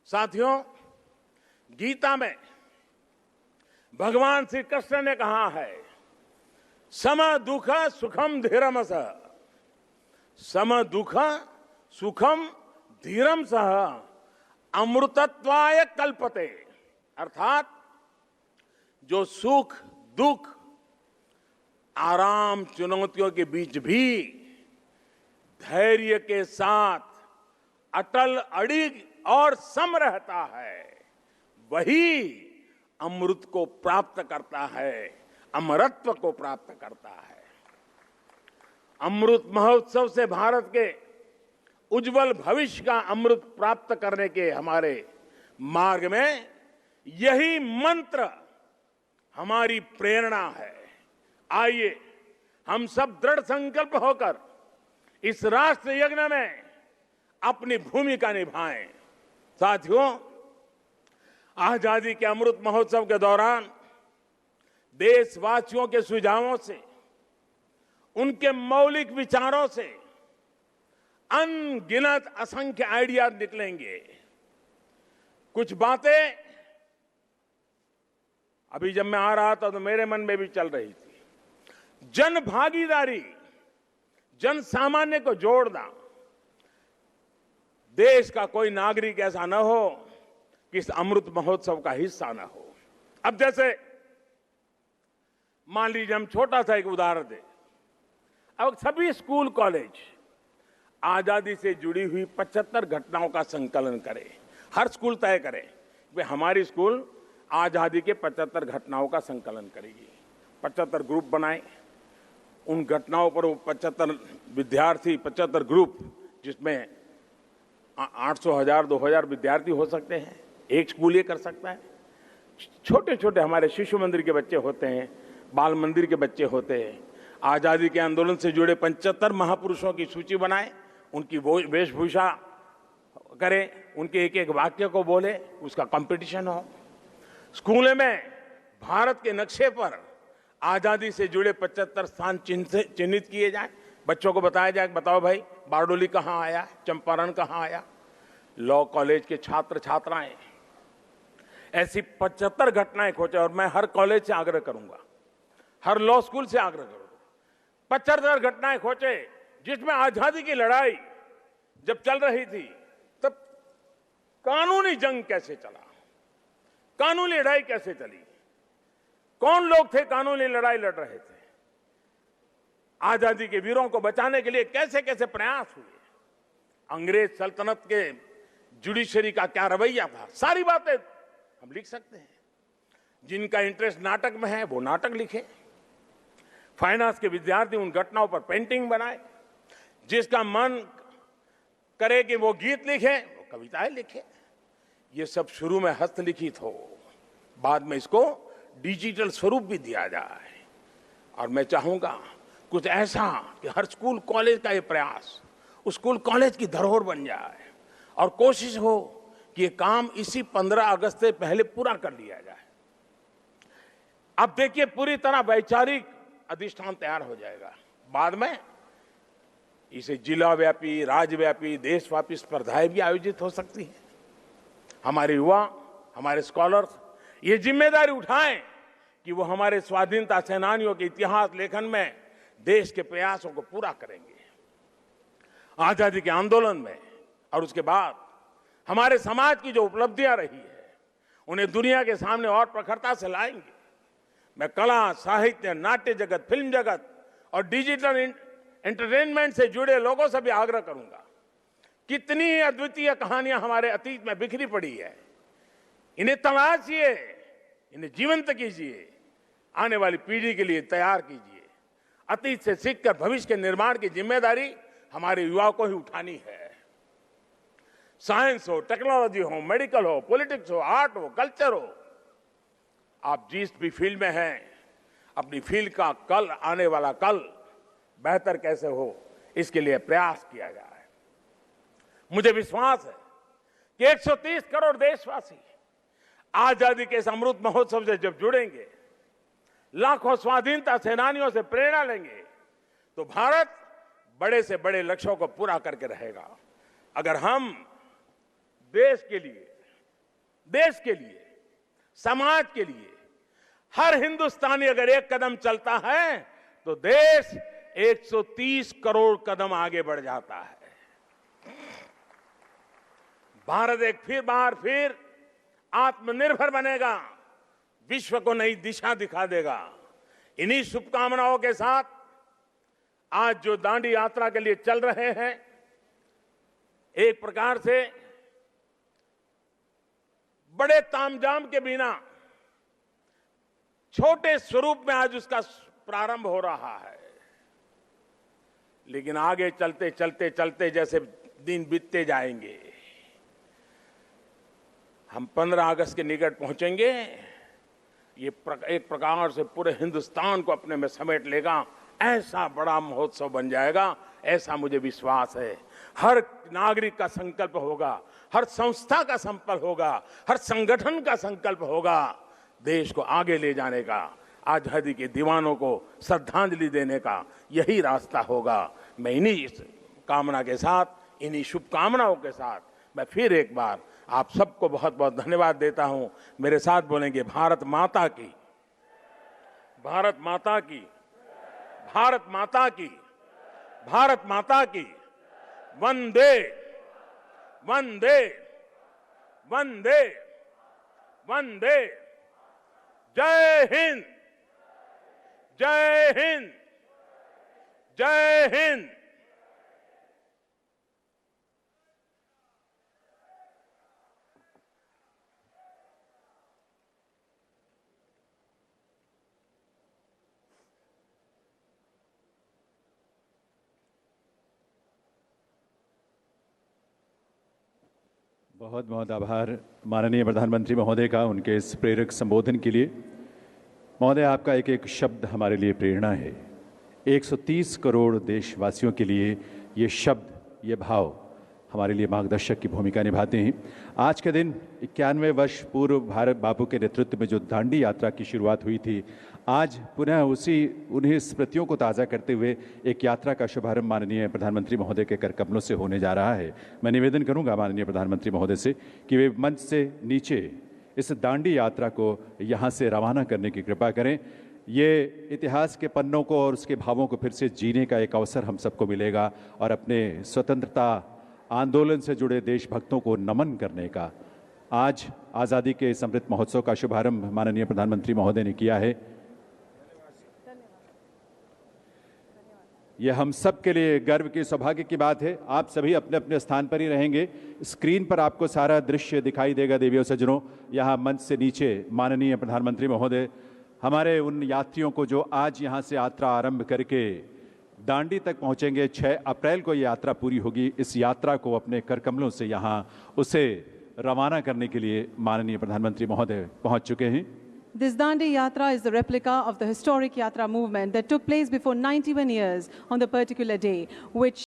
साथियों, गीता में भगवान श्री कृष्ण ने कहा है, सम दुख सुखम धीरम सह, सम दुख सुखम धीरम सह अमृतत्वाय कल्पते। अर्थात जो सुख दुख आराम चुनौतियों के बीच भी धैर्य के साथ अटल अड़िग और सम रहता है, वही अमृत को प्राप्त करता है, अमरत्व को प्राप्त करता है। अमृत महोत्सव से भारत के उज्जवल भविष्य का अमृत प्राप्त करने के हमारे मार्ग में यही मंत्र हमारी प्रेरणा है। आइए हम सब दृढ़ संकल्प होकर इस राष्ट्र यज्ञ में अपनी भूमिका निभाएं। साथियों, आजादी के अमृत महोत्सव के दौरान देशवासियों के सुझावों से, उनके मौलिक विचारों से अनगिनत असंख्य आइडिया निकलेंगे। कुछ बातें अभी जब मैं आ रहा था तो मेरे मन में भी चल रही थी। जन भागीदारी, जन सामान्य को जोड़ना। देश का कोई नागरिक ऐसा न हो कि इस अमृत महोत्सव का हिस्सा न हो। अब जैसे मान लीजिए हम छोटा सा एक उदाहरण दें। अब सभी स्कूल कॉलेज आजादी से जुड़ी हुई 75 घटनाओं का संकलन करें। हर स्कूल तय करे कि हमारी स्कूल आजादी के 75 घटनाओं का संकलन करेगी। 75 ग्रुप बनाए, उन घटनाओं पर वो 75 विद्यार्थी, 75 ग्रुप, जिसमें 800, 1000, 2000 विद्यार्थी हो सकते हैं। एक स्कूल ये कर सकता है। छोटे छोटे हमारे शिशु मंदिर के बच्चे होते हैं, बाल मंदिर के बच्चे होते हैं। आजादी के आंदोलन से जुड़े 75 महापुरुषों की सूची बनाए, उनकी वेशभूषा करें, उनके एक एक वाक्य को बोले, उसका कंपटीशन हो। स्कूल में भारत के नक्शे पर आजादी से जुड़े 75 स्थान चिन्हित किए जाएं। बच्चों को बताया जाए, बताओ भाई बारडोली कहाँ आया, चंपारण कहाँ आया। लॉ कॉलेज के छात्र छात्राएं ऐसी 75 घटनाएं खोजे, और मैं हर कॉलेज से आग्रह करूंगा, हर लॉ स्कूल से आग्रह करूंगा, 75 घटनाएं खोजे जिसमें आजादी की लड़ाई जब चल रही थी तब कानूनी जंग कैसे चला, कानूनी लड़ाई कैसे चली, कौन लोग थे कानूनी लड़ाई लड़ रहे थे, आजादी के वीरों को बचाने के लिए कैसे कैसे प्रयास हुए, अंग्रेज सल्तनत के जुडिशरी का क्या रवैया था। सारी बातें हम लिख सकते हैं। जिनका इंटरेस्ट नाटक में है वो नाटक लिखे, फाइनेंस के विद्यार्थी उन घटनाओं पर पेंटिंग बनाए, जिसका मन करे कि वो गीत लिखे वो कविताएं लिखे। ये सब शुरू में हस्तलिखित हो, बाद में इसको डिजिटल स्वरूप भी दिया जाए। और मैं चाहूंगा कुछ ऐसा कि हर स्कूल कॉलेज का ये प्रयास उस स्कूल कॉलेज की धरोहर बन जाए, और कोशिश हो कि ये काम इसी 15 अगस्त से पहले पूरा कर लिया जाए। अब देखिए पूरी तरह वैचारिक अधिष्ठान तैयार हो जाएगा। बाद में इसे जिला व्यापी, राज्यव्यापी, देशव्यापी स्पर्धाएं भी आयोजित हो सकती हैं। हमारे युवा, हमारे स्कॉलर्स ये जिम्मेदारी उठाएं कि वो हमारे स्वाधीनता सेनानियों के इतिहास लेखन में देश के प्रयासों को पूरा करेंगे। आजादी के आंदोलन में और उसके बाद हमारे समाज की जो उपलब्धियां रही है उन्हें दुनिया के सामने और प्रखरता से लाएंगे। मैं कला, साहित्य, नाट्य जगत, फिल्म जगत और डिजिटल एंटरटेनमेंट से जुड़े लोगों से भी आग्रह करूंगा। कितनी अद्वितीय कहानियां हमारे अतीत में बिखरी पड़ी है, इन्हें तलाशिए, इन्हें जीवंत कीजिए, आने वाली पीढ़ी के लिए तैयार कीजिए। अतीत से सीखकर भविष्य के निर्माण की जिम्मेदारी हमारे युवाओं को ही उठानी है। साइंस हो, टेक्नोलॉजी हो, मेडिकल हो, पॉलिटिक्स हो, आर्ट हो, कल्चर हो, आप जिस भी फील्ड में हैं, अपनी फील्ड का कल, आने वाला कल बेहतर कैसे हो, इसके लिए प्रयास किया जाए। मुझे विश्वास है कि 130 करोड़ देशवासी आजादी के इस अमृत महोत्सव से जब जुड़ेंगे, लाखों स्वाधीनता सेनानियों से प्रेरणा लेंगे, तो भारत बड़े से बड़े लक्ष्यों को पूरा करके रहेगा। अगर हम देश के लिए देश के लिए, समाज के लिए हर हिंदुस्तानी अगर एक कदम चलता है तो देश 130 करोड़ कदम आगे बढ़ जाता है। भारत एक बार फिर आत्मनिर्भर बनेगा, विश्व को नई दिशा दिखा देगा। इन्हीं शुभकामनाओं के साथ आज जो दांडी यात्रा के लिए चल रहे हैं, एक प्रकार से बड़े तामझाम के बिना छोटे स्वरूप में आज उसका प्रारंभ हो रहा है, लेकिन आगे चलते चलते चलते जैसे दिन बीतते जाएंगे, हम 15 अगस्त के निकट पहुंचेंगे। ये एक प्रकार से पूरे हिंदुस्तान को अपने में समेट लेगा, ऐसा बड़ा महोत्सव बन जाएगा, ऐसा मुझे विश्वास है। हर नागरिक का संकल्प होगा, हर संस्था का संकल्प होगा, हर संगठन का संकल्प होगा, देश को आगे ले जाने का, आजादी के दीवानों को श्रद्धांजलि देने का यही रास्ता होगा। मैं इन्हीं कामना के साथ, इन्हीं शुभकामनाओं के साथ मैं फिर एक बार आप सबको बहुत बहुत धन्यवाद देता हूं। मेरे साथ बोलेंगे भारत माता की, भारत माता की, भारत माता की, भारत माता की। वंदे वंदे वंदे वंदे। जय हिंद, जय हिंद, जय हिंद। बहुत बहुत आभार माननीय प्रधानमंत्री महोदय का उनके इस प्रेरक संबोधन के लिए। महोदय, आपका एक एक शब्द हमारे लिए प्रेरणा है। 130 करोड़ देशवासियों के लिए ये शब्द, ये भाव हमारे लिए मार्गदर्शक की भूमिका निभाते हैं। आज के दिन 91 वर्ष पूर्व भारत बापू के नेतृत्व में जो दांडी यात्रा की शुरुआत हुई थी, आज पुनः उन्हीं स्मृतियों को ताज़ा करते हुए एक यात्रा का शुभारंभ माननीय प्रधानमंत्री महोदय के कर कमलों से होने जा रहा है। मैं निवेदन करूंगा माननीय प्रधानमंत्री महोदय से कि वे मंच से नीचे इस दांडी यात्रा को यहाँ से रवाना करने की कृपा करें। ये इतिहास के पन्नों को और उसके भावों को फिर से जीने का एक अवसर हम सबको मिलेगा और अपने स्वतंत्रता आंदोलन से जुड़े देशभक्तों को नमन करने का। आज आज़ादी के इस अमृत महोत्सव का शुभारंभ माननीय प्रधानमंत्री महोदय ने किया है। यह हम सब के लिए गर्व की, सौभाग्य की बात है। आप सभी अपने अपने स्थान पर ही रहेंगे। स्क्रीन पर आपको सारा दृश्य दिखाई देगा। देवियों सज्जनों, यहाँ मंच से नीचे माननीय प्रधानमंत्री महोदय हमारे उन यात्रियों को जो आज यहाँ से यात्रा आरंभ करके दांडी तक पहुँचेंगे, 6 अप्रैल को ये यात्रा पूरी होगी, इस यात्रा को अपने कर कमलों से यहाँ उसे रवाना करने के लिए माननीय प्रधानमंत्री महोदय पहुँच चुके हैं। This Dandi Yatra is the replica of the historic Yatra movement that took place before 91 years on the particular day, which